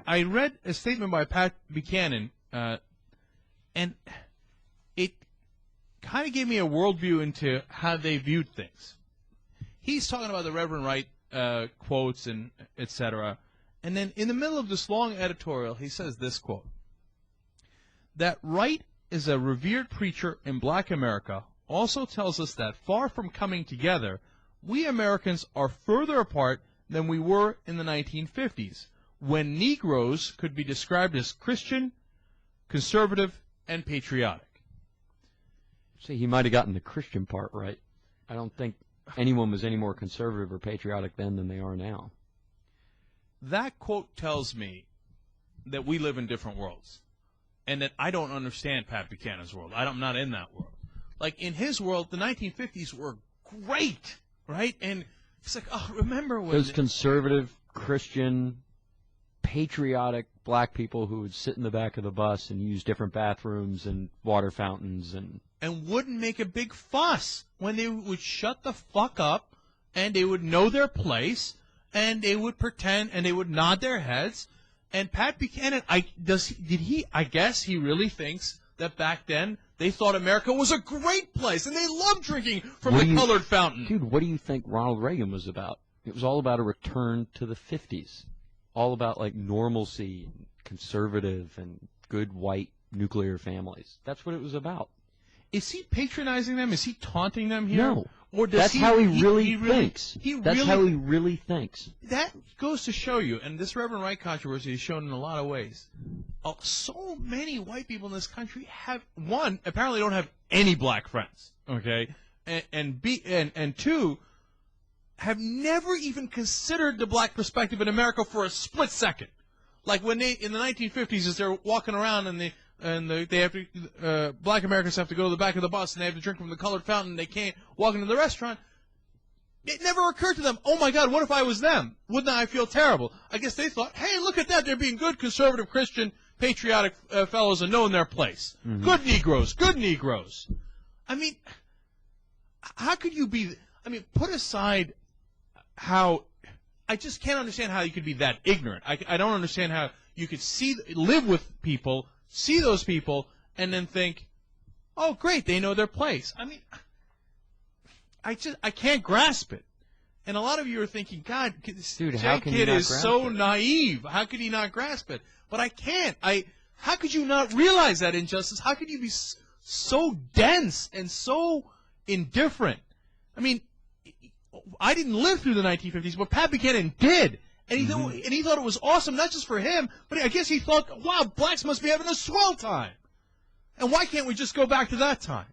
I read a statement by Pat Buchanan, and it kind of gave me a worldview into how they viewed things. He's talking about the Reverend Wright quotes and etc. And then in the middle of this long editorial, he says this quote, that Wright is a revered preacher in black America also tells us that far from coming together, we Americans are further apart than we were in the 1950s, when Negroes could be described as Christian, conservative, and patriotic. See, he might have gotten the Christian part right. I don't think anyone was any more conservative or patriotic then than they are now. That quote tells me that we live in different worlds, and that I don't understand Pat Buchanan's world. I'm not in that world. Like, in his world, the 1950s were great, right? And it's like, oh, remember when... Those conservative, Christian, patriotic black people who would sit in the back of the bus and use different bathrooms and water fountains and wouldn't make a big fuss when they would shut the fuck up, and they would know their place, and they would pretend, and they would nod their heads. And Pat Buchanan, I guess he really thinks that back then they thought America was a great place, and they loved drinking from the colored fountain. Dude, what do you think Ronald Reagan was about? It was all about a return to the 50s. All about, like, normalcy, conservative, and good white nuclear families. That's what it was about. Is he patronizing them? Is he taunting them here? No. Or does That's how he really thinks. That's how he really thinks. That goes to show you, and this Reverend Wright controversy is shown in a lot of ways. So many white people in this country have, one, apparently don't have any black friends, okay, and two, have never even considered the black perspective in America for a split second. Like when they, in the 1950s, as they're walking around and they have to, black Americans have to go to the back of the bus and they have to drink from the colored fountain and they can't walk into the restaurant. It never occurred to them, oh my God, what if I was them? Wouldn't I feel terrible? I guess they thought, hey, look at that, they're being good, conservative, Christian, patriotic fellows and knowing their place. Mm-hmm. Good Negroes, good Negroes. I mean, how could you be, I mean, put aside how, I just can't understand how you could be that ignorant. I don't understand how you could live with people, see those people, and then think, oh, great, they know their place. I mean, I can't grasp it. And a lot of you are thinking, God, this kid is so naive. How could he not grasp it? But I can't. How could you not realize that injustice? How could you be so dense and so indifferent? I mean, I didn't live through the 1950s, but Pat Buchanan did. And he thought it was awesome, not just for him, but I guess he thought, wow, blacks must be having a swell time. And why can't we just go back to that time?